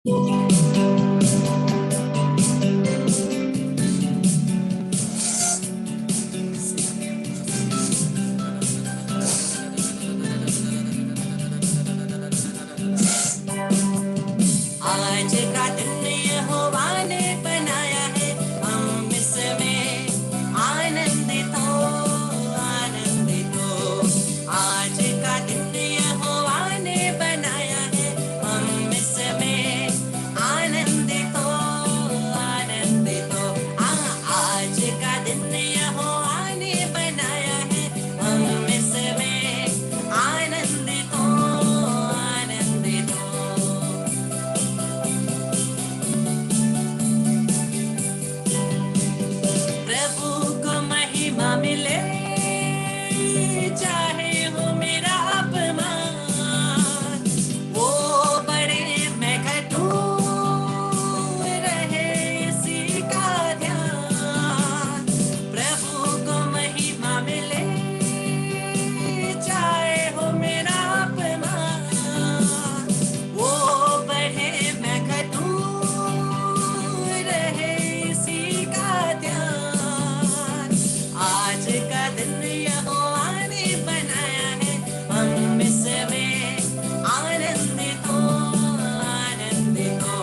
आज का दिन यहोवा ने बनाया है, हम इसमें आनंदित हो, आनंदित हो। आज का दिन यहोवा ने बनाया है, हम इसमें आनंदित हो, आनंदित हो। आज का दिन यहोवा ने बनाया है, हम इसमें आनंदित हो, आनंदित हो। प्रभु को महिमा मिले, चाहे हो मेरा अपमान, वो बड़े मैं घटूं, रहे इसी का ध्यान। प्रभु को महिमा मिले, चाहे हो मेरा अपमान, वो बढ़े मैं घटूं, रहे इसी का ध्यान। आज का दिन यहोवा ने बनाया है, हम इसमें आनंदित हो, आनंदित हो।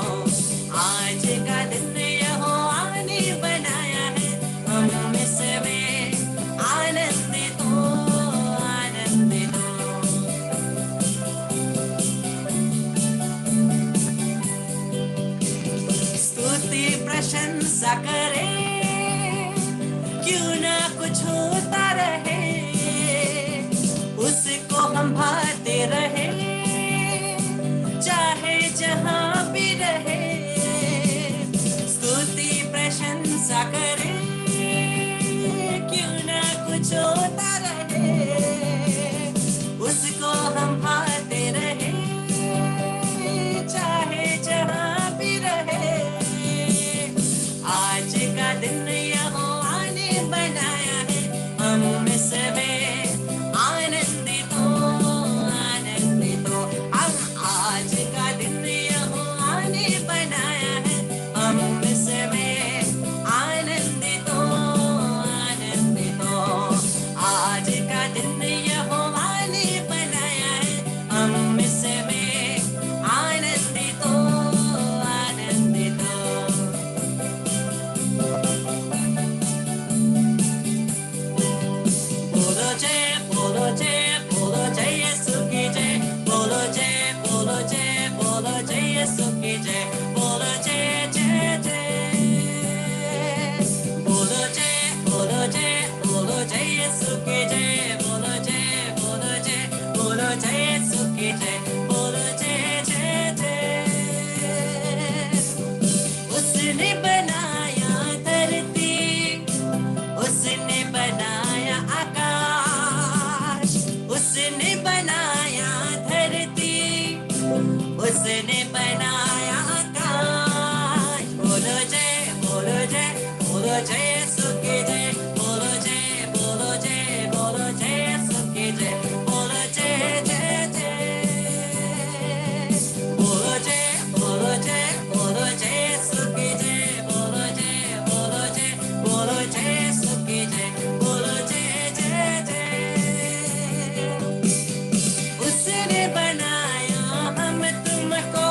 आज का दिन यहोवा ने बनाया है, हम इसमें आनंदित हो, आनंदित हो। स्तुति प्रशंसा करें, क्यों ना कुछ होता रहे, उसको हम भाते रहे, चाहे जहां भी रहे। स्तुति प्रशंसा करें, क्यों ना कुछ होता रहे, उसको हम भाते रहे, चाहे जहां भी रहे। आज का दिन यहोवा ने बनाया है, हम इसमें आनंदित हो, आनंदित हो। आज का दिन यहोवा ने बनाया है, हम इसमें आनंदित हो, आनंदित हो। आज का दिन यहोवा ने बनाया है, हम इसमें आनंदित हो, आनंदित हो। बोलो जय, बोलो जय, बोलो जय यीशु की जय। बोलो जय, बोलो जय, बोलो जय यीशु की जय। बोलो जय, जय, जय। बोलो जय, बोलो जय, बोलो जय यीशु की जय। बोलो जय, बोलो जय, बोलो जय यीशु की जय। बोलो जय, जय, जय। उसने बनाया धरती, उसने बनाया आकाश, उसने बनाया धरती, उसने बनाया आकाश। बोलो जय, बोलो जय, बोलो जय यीशु की जय। बोलो जय, बोलो जय, बोलो जय यीशु की जय। बोलो जय, जय, जय। बोलो जय, बोलो जय, बोलो जय यीशु की जय। बोलो जय, बोलो जय, बोलो जय यीशु की जय। बोलो जय, जय, जय। उसने बनाया हम तुमको,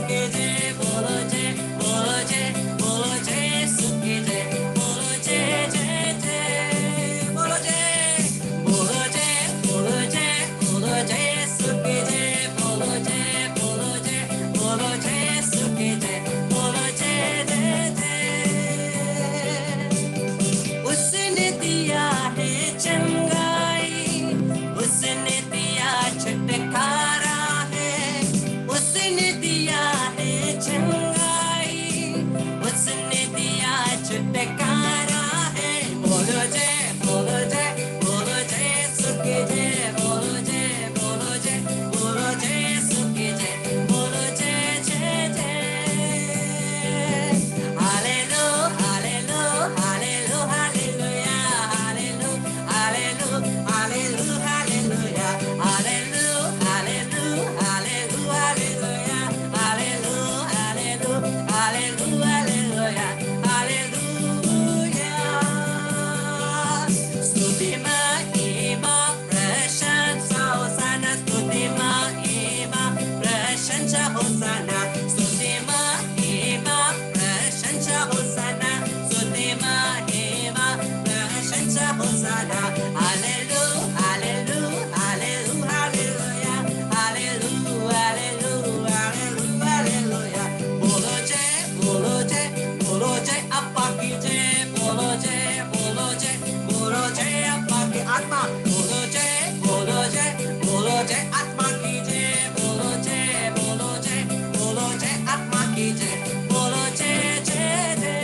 की जय, बोलो जय, बोलो जय, बोलो जय यीशु की जय, बोलो जय जय जय, बोलो जय, बोलो जय, बोलो जय, बोलो जय यीशु की जय, बोलो जय, बोलो जय, बोलो जय यीशु की जय, बोलो जय जय जय। उसने दिया है चंगाई, उसने दिया छुटकारा है, उसने दिया है चंगाई, उसने दिया छुटकारा है। बोलो जय, बोलो जय, बोलो जय यीशु की जय, बोलो जय, बोलो जय, बोलो जय यीशु की जय, बोलो जय जय जय। Hallelujah, hallelujah, hallelujah, hallelujah, hallelujah, hallelujah, hallelujah, hallelujah, hallelujah, hallelujah, hallelujah, hallelujah, hallelujah, hallelujah. स्तुति महिमा प्रशंसा होसाना, स्तुति महिमा प्रशंसा होसाना, स्तुति महिमा प्रशंसा होसाना, स्तुति महिमा प्रशंसा hosanna. Hallelujah, hallelujah, hallelujah, hallelujah, hallelujah, hallelujah, hallelujah. बोलो जय, बोलो जय, बोलो जय अप्पा की जय, बोलो जय, बोलो जय, बोलो जय अप्पा की आत्मा, बोलो जय, बोलो जय, बोलो जय आत्मा की जय, बोलो जय, बोलो जय, बोलो जय आत्मा की जय, बोलो जय जय जय।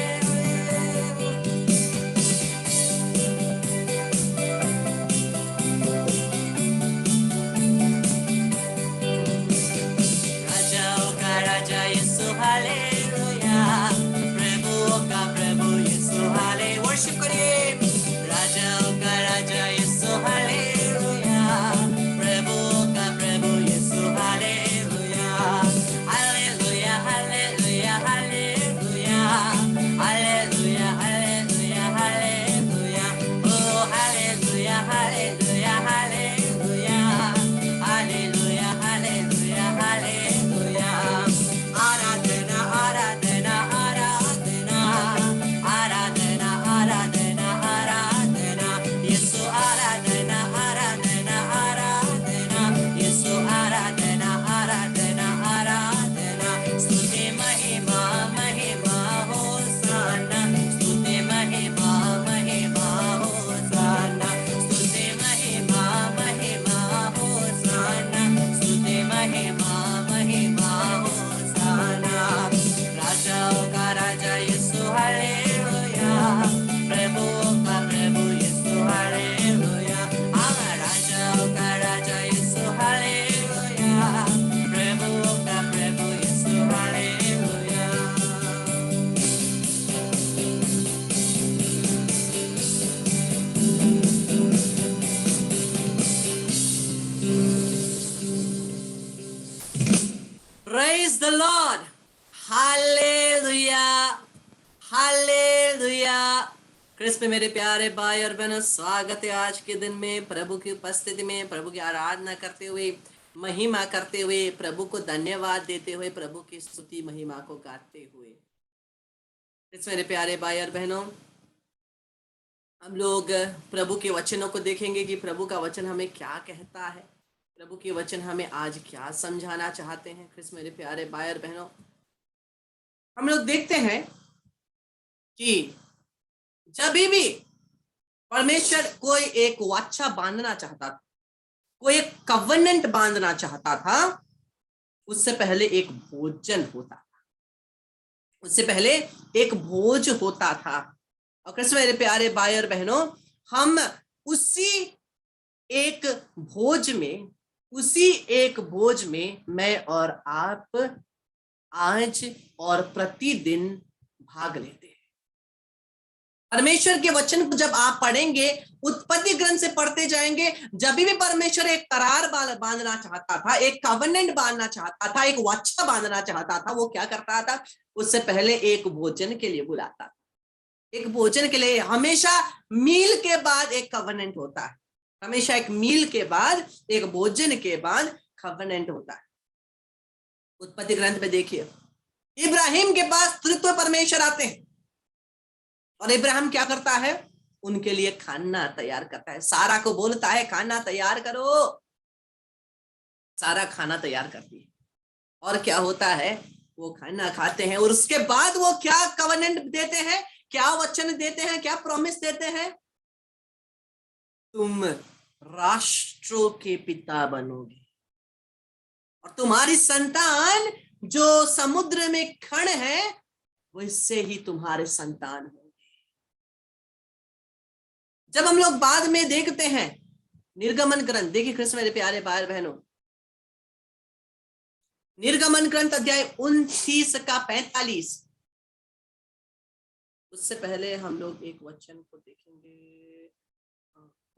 राजाओं का राजा यीशु हालेलुया, प्रभुओं का प्रभु यीशु हाले, वर्शिप करिए। राजाओं का राजा यीशु हालेलुया, प्रभुओं का प्रभु Yeshu hallelujah, hallelujah, hallelujah, hallelujah, hallelujah, hallelujah, hallelujah, ओ hallelujah, hallelujah, hallelujah, hallelujah, hallelujah, hallelujah. आराधना, आराधना, आराधना, आराधना, आराधना, आराधना, यीशु आराधना, आराधना, आराधना, यीशु आराधना, आराधना, आराधना। स्तुति महिमा, महिमा होसाना, स्तुति महिमा, महिमा होसाना, स्तुति महिमा, महिमा होसाना, स्तुति महिमा, महिमा होसाना। राजाओं का राजा यीशु हालेलुया, प्रभुओं का प्रभु यीशु हालेलुया, राजाओं का राजा यीशु हालेलुया, प्रभुओं का प्रभु Yeshu hallelujah. Praise the Lord. Hallelujah. Hallelujah. क्रिस्प मेरे प्यारे भाई और बहनों, स्वागत है आज के दिन में प्रभु की उपस्थिति में, प्रभु की आराधना करते हुए, महिमा करते हुए, प्रभु को धन्यवाद देते हुए, प्रभु की स्तुति महिमा को गाते हुए। क्रिस्प मेरे प्यारे भाई और बहनों, हम लोग प्रभु के वचनों को देखेंगे कि प्रभु का वचन हमें क्या कहता है, प्रभु के वचन हमें आज क्या समझाना चाहते हैं। क्रिस्प मेरे प्यारे भाई और बहनों, हम लोग देखते हैं कि जब भी परमेश्वर कोई एक वाचा बांधना चाहता था, कोई एक कवनेंट बांधना चाहता था, उससे पहले एक भोजन होता था, उससे पहले एक भोज होता था। और कृष्ण मेरे प्यारे भाई और बहनों, हम उसी एक भोज में मैं और आप आज और प्रतिदिन भाग लेते हैं। परमेश्वर के वचन को जब आप पढ़ेंगे, उत्पत्ति ग्रंथ से पढ़ते जाएंगे, जब भी परमेश्वर एक करार बांधना चाहता था, एक कवनेंट बांधना चाहता था, एक वाचा बांधना चाहता था, वो क्या करता था? उससे पहले एक भोजन के लिए बुलाता था। एक भोजन के लिए, हमेशा मील के बाद एक कवनेंट होता है, हमेशा एक मील के बाद, एक भोजन के बाद कवनेंट होता है। उत्पत्ति ग्रंथ में देखिए, इब्राहिम के पास तृतीय परमेश्वर आते हैं और इब्राहिम क्या करता है, उनके लिए खाना तैयार करता है। सारा को बोलता है खाना तैयार करो, सारा खाना तैयार करती है। और क्या होता है, वो खाना खाते हैं और उसके बाद वो क्या कवनेंट देते हैं, क्या वचन देते हैं, क्या प्रॉमिस देते हैं, तुम राष्ट्रों के पिता बनोगे और तुम्हारी संतान जो समुद्र में खड़ है वैसे ही तुम्हारे संतान होंगे। जब हम लोग बाद में देखते हैं निर्गमन ग्रंथ, देखिए कृष्ण मेरे प्यारे भाई बहनों, निर्गमन ग्रंथ अध्याय 29 का 45, उससे पहले हम लोग एक वचन को देखेंगे।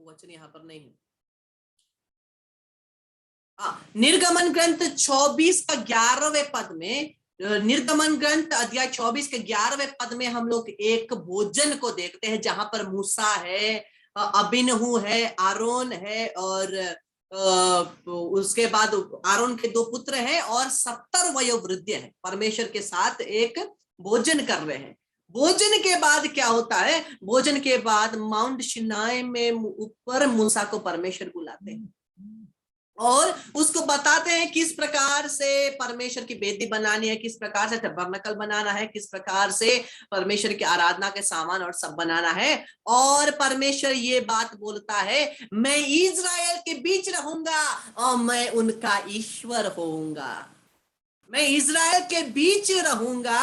वचन यहाँ पर नहीं है। निर्गमन ग्रंथ 24 का 11वें पद में, निर्गमन ग्रंथ अध्याय 24 के 11वें पद में हम लोग एक भोजन को देखते हैं जहां पर मूसा है, अबिनहू है, आरोन है और उसके बाद आरोन के 2 पुत्र हैं और 70 वयोवृद्ध हैं, परमेश्वर के साथ एक भोजन कर रहे हैं। भोजन के बाद क्या होता है, भोजन के बाद माउंट सिनाई में ऊपर मूसा को परमेश्वर बुलाते हैं और उसको बताते हैं किस प्रकार से परमेश्वर की वेदी बनानी है, किस प्रकार से टबरनकल बनाना है, किस प्रकार से परमेश्वर की आराधना के सामान और सब बनाना है। और परमेश्वर ये बात बोलता है, मैं इज़राइल के बीच रहूंगा और मैं उनका ईश्वर होऊंगा। मैं इज़राइल के बीच रहूंगा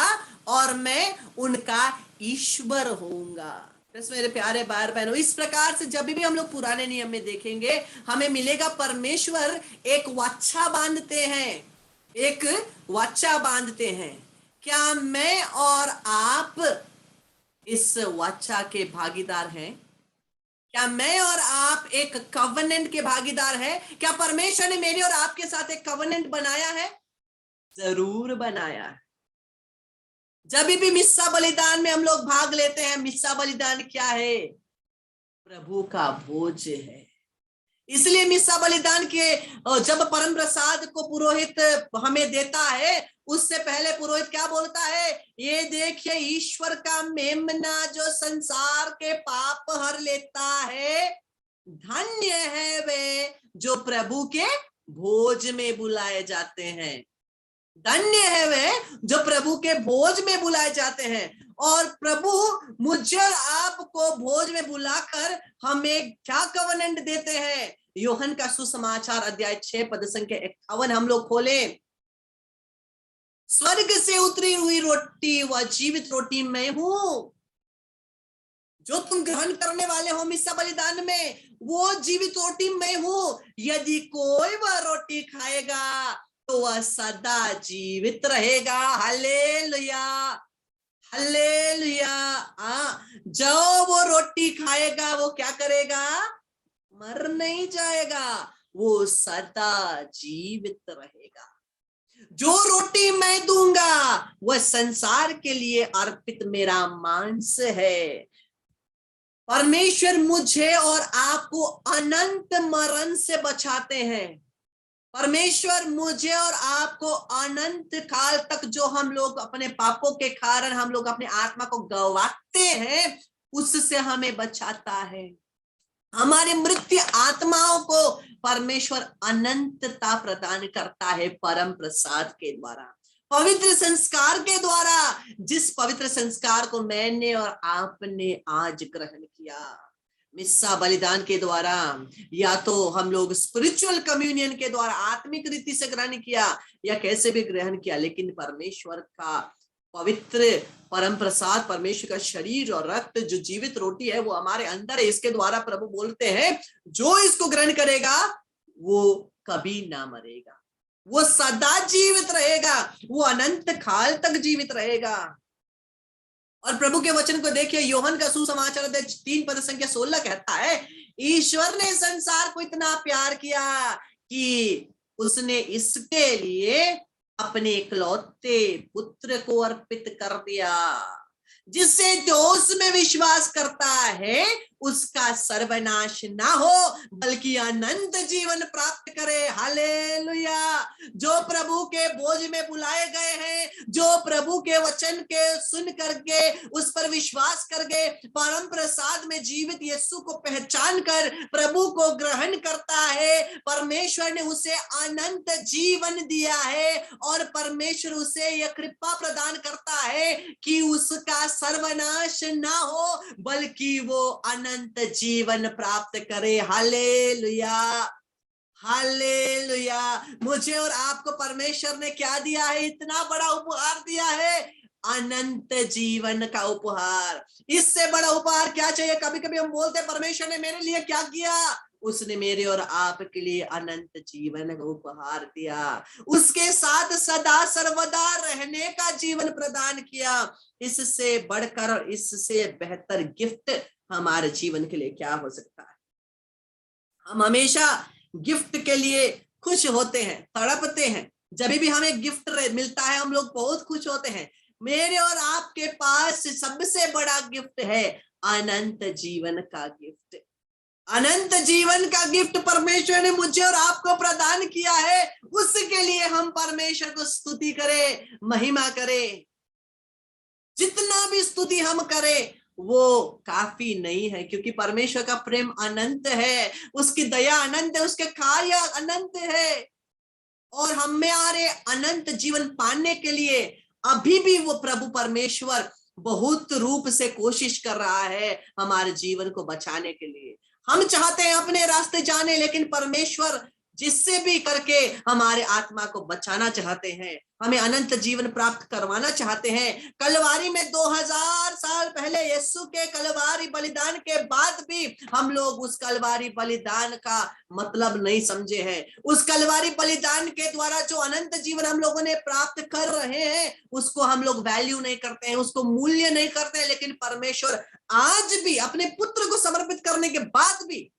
और मैं उनका ईश्वर होऊंगा। मेरे प्यारे भाई बहनों, इस प्रकार से जब भी हम लोग पुराने नियम में देखेंगे हमें मिलेगा परमेश्वर एक वाचा बांधते हैं, एक वाचा बांधते हैं। क्या मैं और आप इस वाचा के भागीदार हैं? क्या मैं और आप एक कवनेंट के भागीदार हैं? क्या परमेश्वर ने मेरे और आपके साथ एक कवनेंट बनाया है? जरूर बनाया है। जब भी मिस्सा बलिदान में हम लोग भाग लेते हैं, मिस्सा बलिदान क्या है? प्रभु का भोज है। इसलिए मिस्सा बलिदान के जब परम प्रसाद को पुरोहित हमें देता है, उससे पहले पुरोहित क्या बोलता है, ये देखिए ईश्वर का मेमना जो संसार के पाप हर लेता है, धन्य है वे जो प्रभु के भोज में बुलाए जाते हैं। धन्य है वे जो प्रभु के भोज में बुलाए जाते हैं। और प्रभु मुझे और आपको भोज में बुलाकर हमें क्या कवनेंट देते हैं? यूहन्ना का सुसमाचार अध्याय 6 पद संख्या 51 हम लोग खोलें। स्वर्ग से उतरी हुई रोटी व जीवित रोटी मैं हूं, जो तुम ग्रहण करने वाले हो मिस्सा बलिदान में, वो जीवित रोटी मैं हूं। यदि कोई वह रोटी खाएगा तो वह सदा जीवित रहेगा। Hallelujah, hallelujah. जो वो रोटी खाएगा वो क्या करेगा? मर नहीं जाएगा, वो सदा जीवित रहेगा। जो रोटी मैं दूंगा वह संसार के लिए अर्पित मेरा मांस है। परमेश्वर मुझे और आपको अनंत मरण से बचाते हैं। परमेश्वर मुझे और आपको अनंत काल तक जो हम लोग अपने पापों के कारण हम लोग अपने आत्मा को गवाते हैं, उससे हमें बचाता है। हमारी मृत्यु आत्माओं को परमेश्वर अनंतता प्रदान करता है परम प्रसाद के द्वारा, पवित्र संस्कार के द्वारा, जिस पवित्र संस्कार को मैंने और आपने आज ग्रहण किया। मिस्सा बलिदान के द्वारा या तो हम लोग स्पिरिचुअल कम्युनियन के द्वारा आत्मिक रीति से ग्रहण किया या कैसे भी ग्रहण किया, लेकिन परमेश्वर का पवित्र परम प्रसाद, परमेश्वर का शरीर और रक्त जो जीवित रोटी है वो हमारे अंदर है। इसके द्वारा प्रभु बोलते हैं जो इसको ग्रहण करेगा वो कभी ना मरेगा, वो सदा जीवित रहेगा, वो अनंत काल तक जीवित रहेगा। और प्रभु के वचन को देखिए, यूहन्ना का सुसमाचार 3 पद संख्या 16 कहता है, ईश्वर ने संसार को इतना प्यार किया कि उसने इसके लिए अपने इकलौते पुत्र को अर्पित कर दिया, जिससे जो उसमें विश्वास करता है उसका सर्वनाश ना हो बल्कि अनंत जीवन प्राप्त करे। हालेलुया। जो प्रभु के भोज में बुलाए गए हैं जो प्रभु के वचन के सुन करके उस पर विश्वास करके परम प्रसाद में जीवित यीशु को पहचान कर प्रभु को ग्रहण करता है, परमेश्वर ने उसे अनंत जीवन दिया है और परमेश्वर उसे यह कृपा प्रदान करता है कि उसका सर्वनाश ना हो बल्कि वो अनंत जीवन प्राप्त करे। Hallelujah, hallelujah. मुझे और आपको परमेश्वर ने क्या दिया है? इतना बड़ा उपहार दिया है, अनंत जीवन का उपहार। इससे बड़ा उपहार क्या चाहिए? कभी कभी हम बोलते हैं परमेश्वर ने मेरे लिए क्या किया? उसने मेरे और आपके लिए अनंत जीवन का उपहार दिया, उसके साथ सदा सर्वदा रहने का जीवन प्रदान किया। इससे बढ़कर और इससे बेहतर गिफ्ट हमारे जीवन के लिए क्या हो सकता है? हम हमेशा गिफ्ट के लिए खुश होते हैं, तड़पते हैं। जब भी हमें गिफ्ट मिलता है हम लोग बहुत खुश होते हैं। मेरे और आपके पास सबसे बड़ा गिफ्ट है अनंत जीवन का गिफ्ट। अनंत जीवन का गिफ्ट परमेश्वर ने मुझे और आपको प्रदान किया है। उसके लिए हम परमेश्वर को स्तुति करें, महिमा करें। जितना भी स्तुति हम करें वो काफी नहीं है, क्योंकि परमेश्वर का प्रेम अनंत है, उसकी दया अनंत है, उसके कार्य अनंत है। और हमारे अनंत जीवन पाने के लिए अभी भी वो प्रभु परमेश्वर बहुत रूप से कोशिश कर रहा है हमारे जीवन को बचाने के लिए। हम चाहते हैं अपने रास्ते जाने, लेकिन परमेश्वर जिससे भी करके हमारे आत्मा को बचाना चाहते हैं, हमें अनंत जीवन प्राप्त करवाना चाहते हैं। कलवारी में 2000 साल पहले यीशु के कलवारी बलिदान के बाद भी हम लोग उस कलवारी बलिदान का मतलब नहीं समझे हैं। उस कलवारी बलिदान के द्वारा जो अनंत जीवन हम लोगों ने प्राप्त कर रहे हैं उसको हम लोग वैल्यू नहीं करते हैं, उसको मूल्य नहीं करते हैं। लेकिन परमेश्वर आज भी अपने पुत्र को समर्पित करने के बाद भी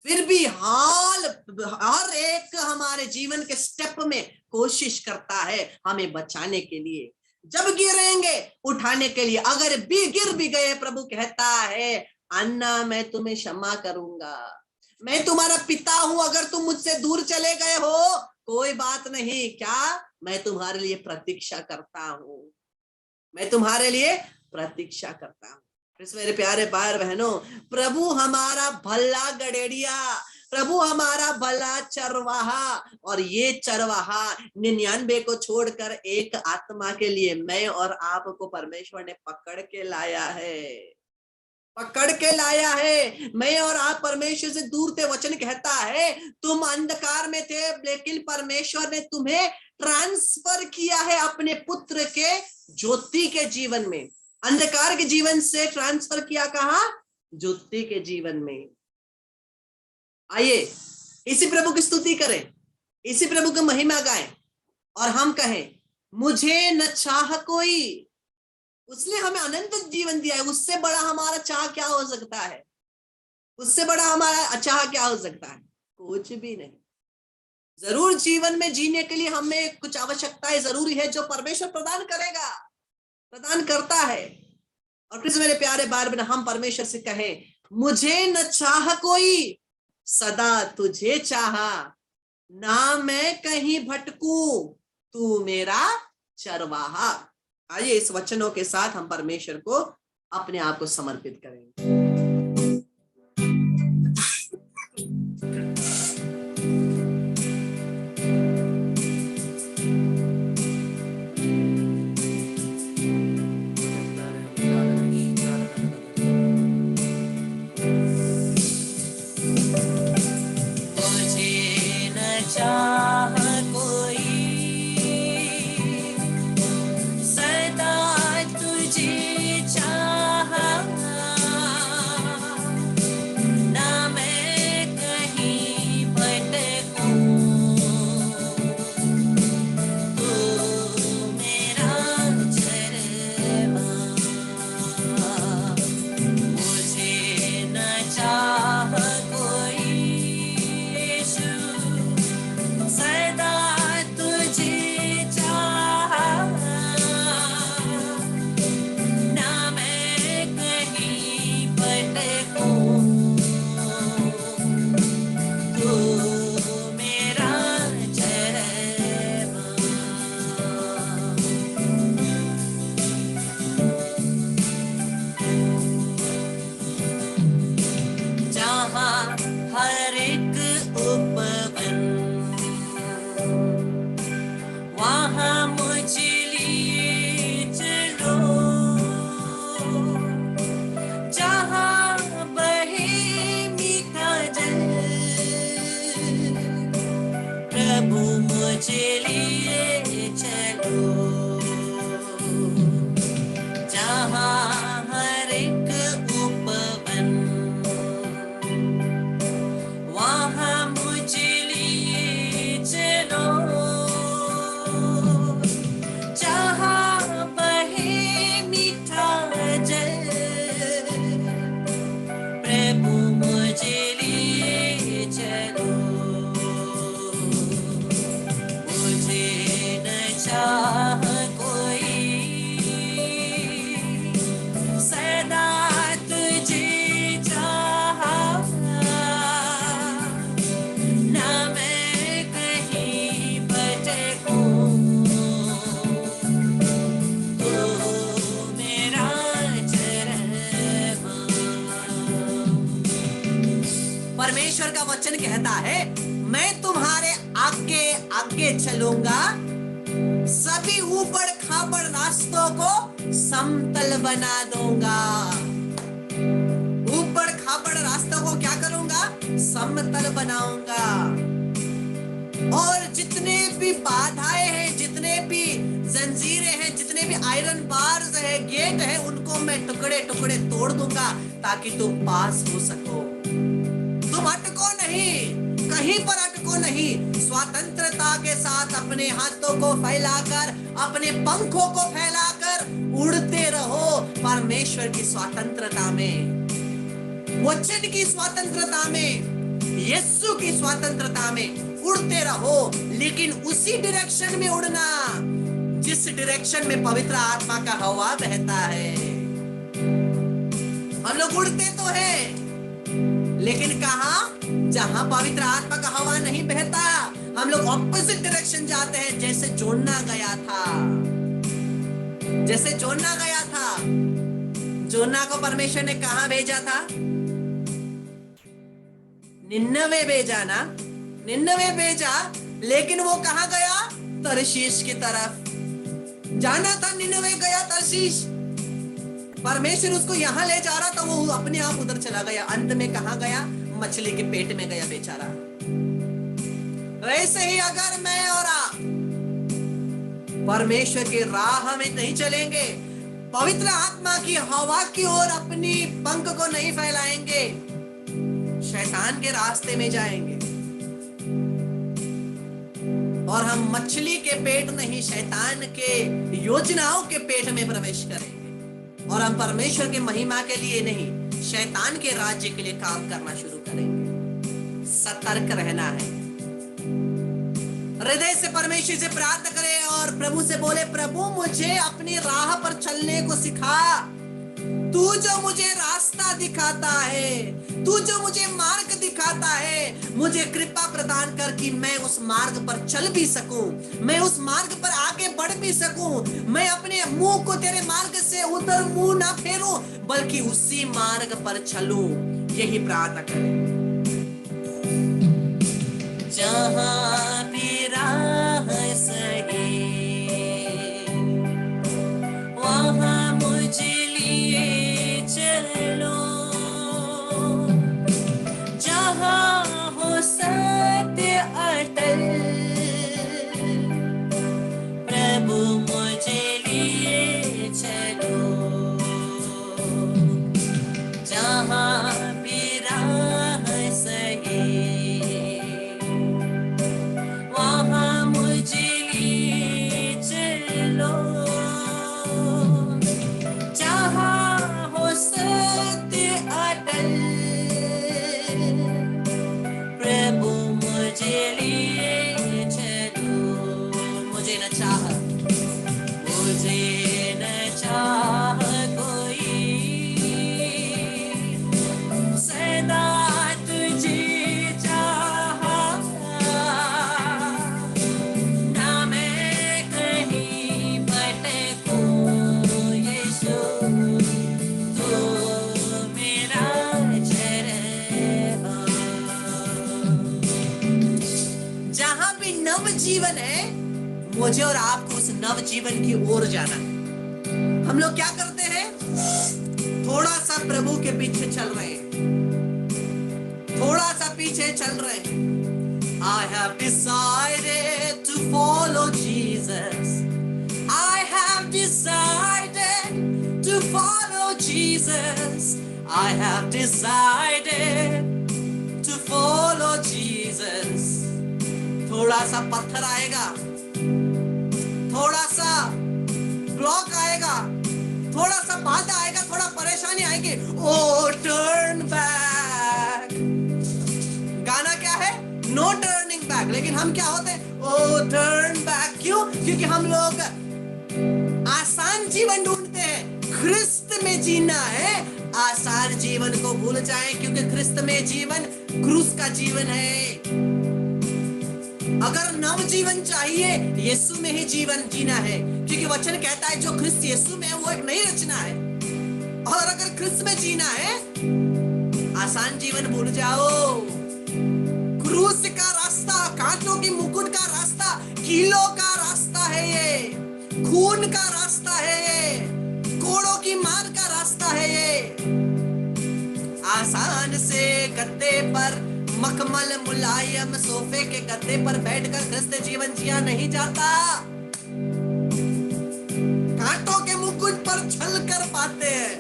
फिर भी हर एक हमारे जीवन के स्टेप में कोशिश करता है हमें बचाने के लिए। जब गिरेंगे उठाने के लिए, अगर भी गिर भी गए प्रभु कहता है अन्ना मैं तुम्हें क्षमा करूंगा, मैं तुम्हारा पिता हूं। अगर तुम मुझसे दूर चले गए हो कोई बात नहीं, क्या मैं तुम्हारे लिए प्रतीक्षा करता हूं, मैं तुम्हारे लिए प्रतीक्षा करता हूं। मेरे प्यारे भाई बहनों, प्रभु हमारा भला गड़ेड़िया, प्रभु हमारा भला चरवाहा, और ये चरवाहा 99 को छोड़कर एक आत्मा के लिए मैं और आपको परमेश्वर ने पकड़ के लाया है, पकड़ के लाया है। मैं और आप परमेश्वर से दूर थे। वचन कहता है तुम अंधकार में थे, लेकिन परमेश्वर ने तुम्हें ट्रांसफर किया है अपने पुत्र के ज्योति के जीवन में। अंधकार के जीवन से ट्रांसफर किया कहाँ? ज्योति के जीवन में। आइए इसी प्रभु की स्तुति करें, इसी प्रभु की महिमा गाएं और हम कहें मुझे न चाह कोई, उसने हमें अनंत जीवन दिया है। उससे बड़ा हमारा चाह क्या हो सकता है? उससे बड़ा हमारा चाह क्या हो सकता है? कुछ भी नहीं। जरूर जीवन में जीने के लिए हमें कुछ आवश्यकताएं जरूरी है जो परमेश्वर प्रदान करेगा, प्रदान करता है। और फिर मेरे प्यारे बार बिना हम परमेश्वर से कहें मुझे न चाह कोई, सदा तुझे चाहा, ना मैं कहीं भटकूं, तू मेरा चरवाहा। आइए इस वचनों के साथ हम परमेश्वर को अपने आप को समर्पित करेंगे। चलो, जहाँ हर एक उपवन वहाँ मुझे लिए चलो, जहाँ बहे मीठा जल प्रभु मुझे लिए चलो, मुझे न चाह कोई, सदा तुझे चाहा, ना मैं कहीं भटकूं, तू मेरा चरवाहा। परमेश्वर का वचन कहता है, मैं तुम्हारे आगे आगे चलूंगा, सभी ऊबड़ खाबड़ रास्तों को समतल बना दूंगा। ऊबड़ खाबड़ रास्तों को क्या करूंगा? समतल बनाऊंगा। और जितने भी बाधाएं हैं, जितने भी जंजीरें हैं, जितने भी आयरन बार्स है, गेट है, उनको मैं टुकड़े टुकड़े तोड़ दूंगा ताकि तुम पास हो सको। तुम अटको नहीं, कहीं पर अटको नहीं, स्वतंत्रता के साथ अपने हाथों को फैलाकर, अपने पंखों को फैलाकर उड़ते रहो परमेश्वर की स्वतंत्रता में, वचन की स्वतंत्रता में, यीशु की स्वतंत्रता में उड़ते रहो। लेकिन उसी डायरेक्शन में उड़ना जिस डायरेक्शन में पवित्र आत्मा का हवा बहता है। हम लोग उड़ते तो हैं, लेकिन कहां? जहां पवित्र आत्मा का हवा नहीं बहता। हम लोग ऑपोजिट डायरेक्शन जाते हैं। जैसे जोना गया था, जैसे जोना गया था, जोना को परमेश्वर ने कहां भेजा था? निन्नवे भेजा ना, निन्नवे भेजा, लेकिन वो कहां गया? तरशीश की तरफ जाना था। निन्नवे गया तरशीश, परमेश्वर उसको यहां ले जा रहा था, वो अपने आप उधर चला गया। अंत में कहां गया? मछली के पेट में गया बेचारा। वैसे ही अगर मैं और आप परमेश्वर की राह में नहीं चलेंगे, पवित्र आत्मा की हवा की ओर अपनी पंख को नहीं फैलाएंगे, शैतान के रास्ते में जाएंगे और हम मछली के पेट नहीं, शैतान के योजनाओं के पेट में प्रवेश करेंगे और हम परमेश्वर की महिमा के लिए नहीं, शैतान के राज्य के लिए काम करना शुरू करेंगे। सतर्क रहना है। हृदय से परमेश्वर से प्रार्थना करें और प्रभु से बोले, प्रभु मुझे अपनी राह पर चलने को सिखा। तू जो मुझे रास्ता दिखाता है, तू जो मुझे मार्ग दिखाता है, मुझे कृपा प्रदान कर कि मैं उस मार्ग पर चल भी सकूं, मैं उस मार्ग पर आगे बढ़ भी सकूं, मैं अपने मुंह को तेरे मार्ग से उधर मुंह ना फेरूं, बल्कि उसी मार्ग पर चलूं। यही प्रार्थना करें। जहाँ भी राह सही, वहाँ मुझे लिए चलो, जहाँ हो सत्य अटल, प्रभु मुझे लिए चलो, जहाँ भी राह सही, वहाँ मुझे लिए चलो, जहाँ हो सत्य अटल, प्रभु मुझे लिए चलो। मुझे न चाह कोई, सदा तुझे चाहा, ना मैं कहीं भटकूं, यीशु तू मेरा चरवाहा। जहां भी नव जीवन है, मुझे और आपको उस नव जीवन की ओर जाना है। हम लोग क्या करते हैं? थोड़ा सा प्रभु के पीछे चल रहे हैं, थोड़ा सा पीछे चल रहे हैं। I have decided to follow Jesus. Jesus. I have decided to follow Jesus. थोड़ा सा पत्थर आएगा, थोड़ा सा ब्लॉक आएगा, थोड़ा सा बाधा आएगा, थोड़ा परेशानी आएगी, ओ टर्न बैक। गाना क्या है? No turning back. लेकिन हम क्या होते हैं? Oh turn back. क्यों? क्योंकि हम लोग आसान जीवन ढूंढते हैं। ख्रिस्त में जीना है, आसान जीवन को भूल जाएं, क्योंकि ख्रिस्त में जीवन क्रूस का जीवन है। अगर नव जीवन चाहिए, यीशु में ही जीवन जीना है, क्योंकि वचन कहता है जो ख्रिस्त यीशु में है वो एक नई रचना है। और अगर ख्रिस्त में जीना है, आसान जीवन भूल जाओ। क्रूस का रास्ता, कांटों की मुकुट का रास्ता, कीलों का रास्ता है ये, खून का रास्ता है ये, कोड़ों की मार का रास्ता है ये। आसान से गद्दे पर, मखमल मुलायम सोफे के गद्दे पर बैठकर ख्रिस्त जीवन जिया नहीं जाता। कांटों के मुकुट पर छल कर पाते हैं।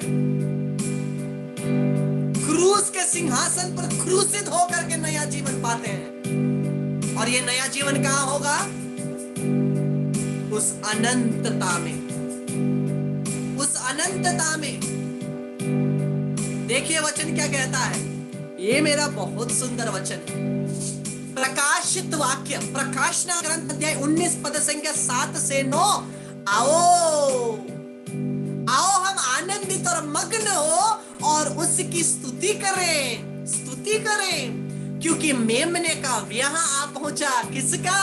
क्रूस के सिंहासन पर क्रूसित होकर के नया जीवन पाते हैं। और ये नया जीवन कहां होगा? उस अनंतता में, उस अनंतता में। देखिए वचन क्या कहता है, ये मेरा बहुत सुंदर वचन है। प्रकाशित वाक्य, प्रकाशना ग्रंथ अध्याय 19 पद संख्या 7 से 9। आओ आओ हम आनंदित और मग्न हो और उसकी स्तुति करें, स्तुति करें, क्योंकि मेमने का ब्याह आ पहुंचा। किसका?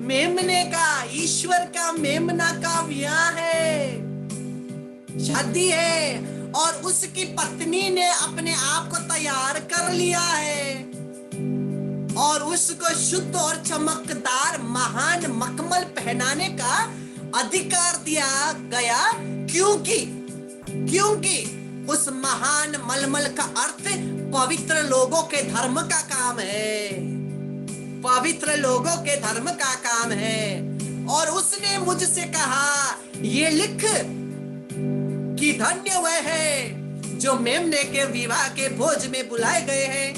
मेमने का, ईश्वर का मेमना का ब्याह है, शादी है। और उसकी पत्नी ने अपने आप को तैयार कर लिया है और उसको शुद्ध और चमकदार महान मखमल पहनाने का अधिकार दिया गया, क्योंकि उस महान मलमल का अर्थ पवित्र लोगों के धर्म का काम है, पवित्र लोगों के धर्म का काम है। और उसने मुझसे कहा, ये लिख कि धन्य वह है जो मेमने के विवाह के भोज में बुलाए गए हैं।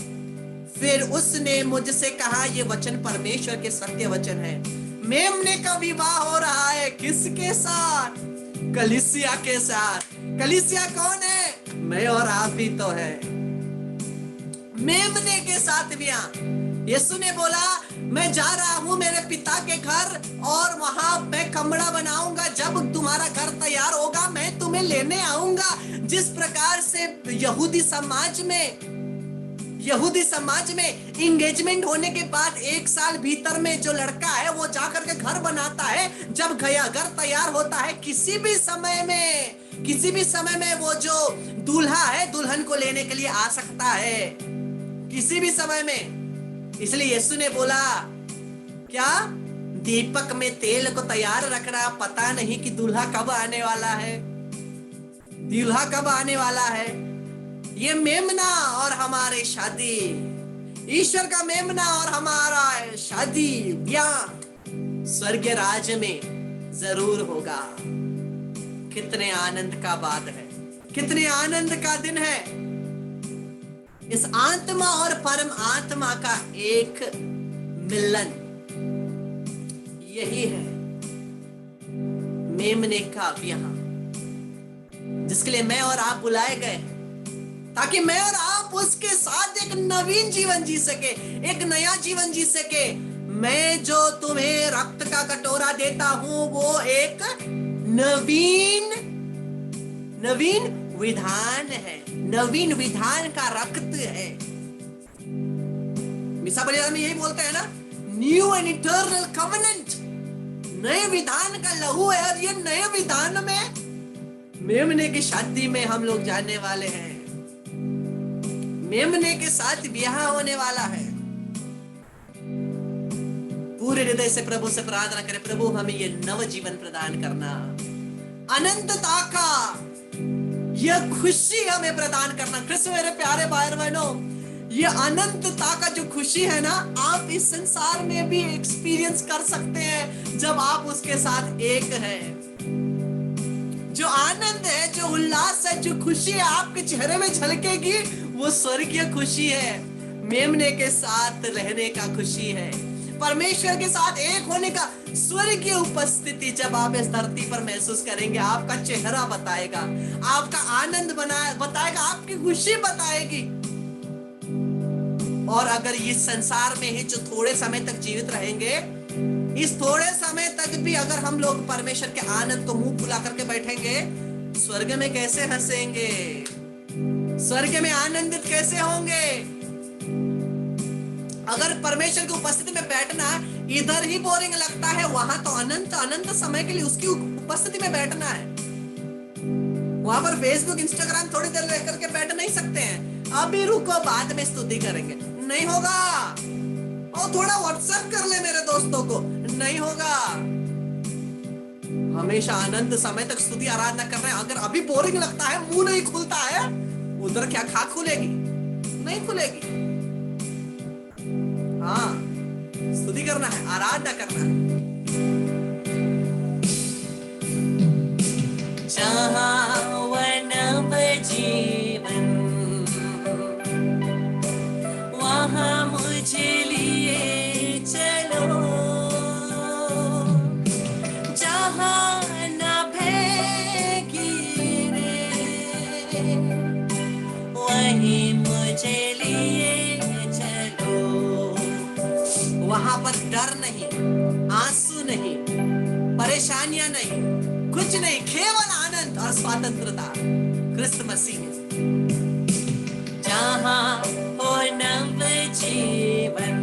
फिर उसने मुझसे कहा, ये वचन परमेश्वर के सत्य वचन है। मेमने का विवाह हो रहा है, किसके साथ? कलीसिया के साथ। कलीसिया कौन है? मैं और आप भी तो है। मेमने के साथ ब्याह। यीशु ने बोला, मैं जा रहा हूं मेरे पिता के घर और वहां मैं कमरा बनाऊंगा। जब तुम्हारा घर तैयार होगा मैं तुम्हें लेने आऊंगा। जिस प्रकार से यहूदी समाज में इंगेजमेंट होने के बाद 1 साल भीतर में जो लड़का है वो जाकर के घर बनाता है। जब घर तैयार होता है, किसी भी समय में वो जो दूल्हा है दुल्हन को लेने के लिए आ सकता है, किसी भी समय में। इसलिए यीशु ने बोला, क्या? दीपक में तेल को तैयार रखना, पता नहीं कि दूल्हा कब आने वाला है, दूल्हा कब आने वाला है। ये मेमना और हमारे शादी, ईश्वर का मेमना और हमारा शादी ब्याह स्वर्गीय राज्य में जरूर होगा। कितने आनंद का बात है, कितने आनंद का दिन है। इस आत्मा और परम आत्मा का एक मिलन, यही है मेमने का ब्याह, जिसके लिए मैं और आप बुलाए गए, ताकि मैं और आप उसके साथ एक नवीन जीवन जी सके, एक नया जीवन जी सके। मैं जो तुम्हें रक्त का कटोरा देता हूं वो एक नवीन विधान है, नवीन विधान का रक्त है। मिसा बलिदान में यही बोलते हैं ना, न्यू एंड इटर्नल कवेनेंट, नए विधान का लहू है। और ये नए विधान में मेमने की शादी में हम लोग जाने वाले हैं, मेमने के साथ ब्याह होने वाला है। पूरे हृदय से प्रभु से प्रार्थना करें, प्रभु हमें ये नव जीवन प्रदान करना, अनंतता का यह खुशी हमें प्रदान करना। कृष्ण मेरे प्यारे भाई बहनों, ये अनंतता का जो खुशी है ना, आप इस संसार में भी एक्सपीरियंस कर सकते हैं जब आप उसके साथ एक हैं। जो आनंद है, जो उल्लास है, जो खुशी है आपके चेहरे में झलकेगी, वो स्वर्गीय खुशी है। मेमने के साथ रहने का खुशी है, परमेश्वर के साथ एक होने का स्वर्गीय उपस्थिति जब आप इस धरती पर महसूस करेंगे, आपका चेहरा बताएगा, आपका आनंद बताएगा, आपकी खुशी बताएगी। और अगर इस संसार में ही जो थोड़े समय तक जीवित रहेंगे, इस थोड़े समय तक भी अगर हम लोग परमेश्वर के आनंद को मुंह फुला करके बैठेंगे, स्वर्ग में कैसे हंसेंगे, स्वर्ग में आनंदित कैसे होंगे। अगर परमेश्वर की उपस्थिति में बैठना इधर ही बोरिंग लगता है, वहां तो अनंत अनंत समय के लिए उसकी उपस्थिति में बैठना है। वहां पर फेसबुक इंस्टाग्राम थोड़ी देर रह करके बैठ नहीं सकते हैं, अभी रुको बाद में स्तुति करेंगे, नहीं होगा। और थोड़ा व्हाट्सएप कर ले मेरे दोस्तों को, नहीं होगा। हमेशा आनंद समय तक स्तुति आराधना कर रहे हैं, अगर अभी बोरिंग लगता है, मुंह नहीं खुलता है, उधर क्या खाक खुलेगी, नहीं खुलेगी। हाँ, स्तुति करना है, आराधना करना है। जहाँ वनम जीवन, वहाँ मुझे लिए चलो, जहाँ न भय गिरे, वहीं मुझे लिए चलो। वहां पर डर नहीं, आंसू नहीं, परेशानियां नहीं, कुछ नहीं, केवल आनंद और स्वतंत्रता क्रिस्त मसीह में। जहाँ हो नव जीवन,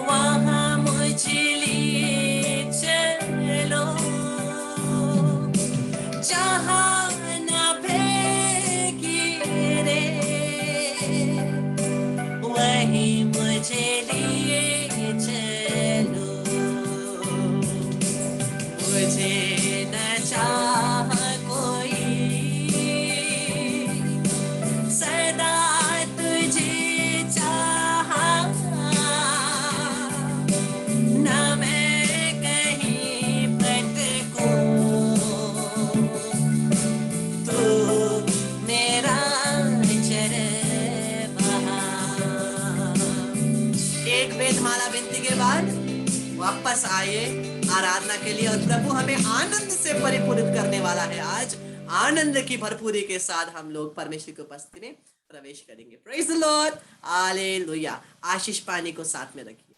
वहाँ मुझे लिए चलो, जहाँ न भय गिरे, वहीं मुझे लिए चलो। मुझे न चाह कोई, सदा तुझे चाहा, न मैं कहीं भटकूं, तू मेरा चरवाहा। एक वेदमाला विनती के बाद वापस आइए आराधना के लिए, और प्रभु हमें आनंद से परिपूरित करने वाला है। आज आनंद की भरपूरी के साथ हम लोग परमेश्वर की उपस्थिति में प्रवेश करेंगे। Praise the Lord, hallelujah. आशीष पानी को साथ में रखिए।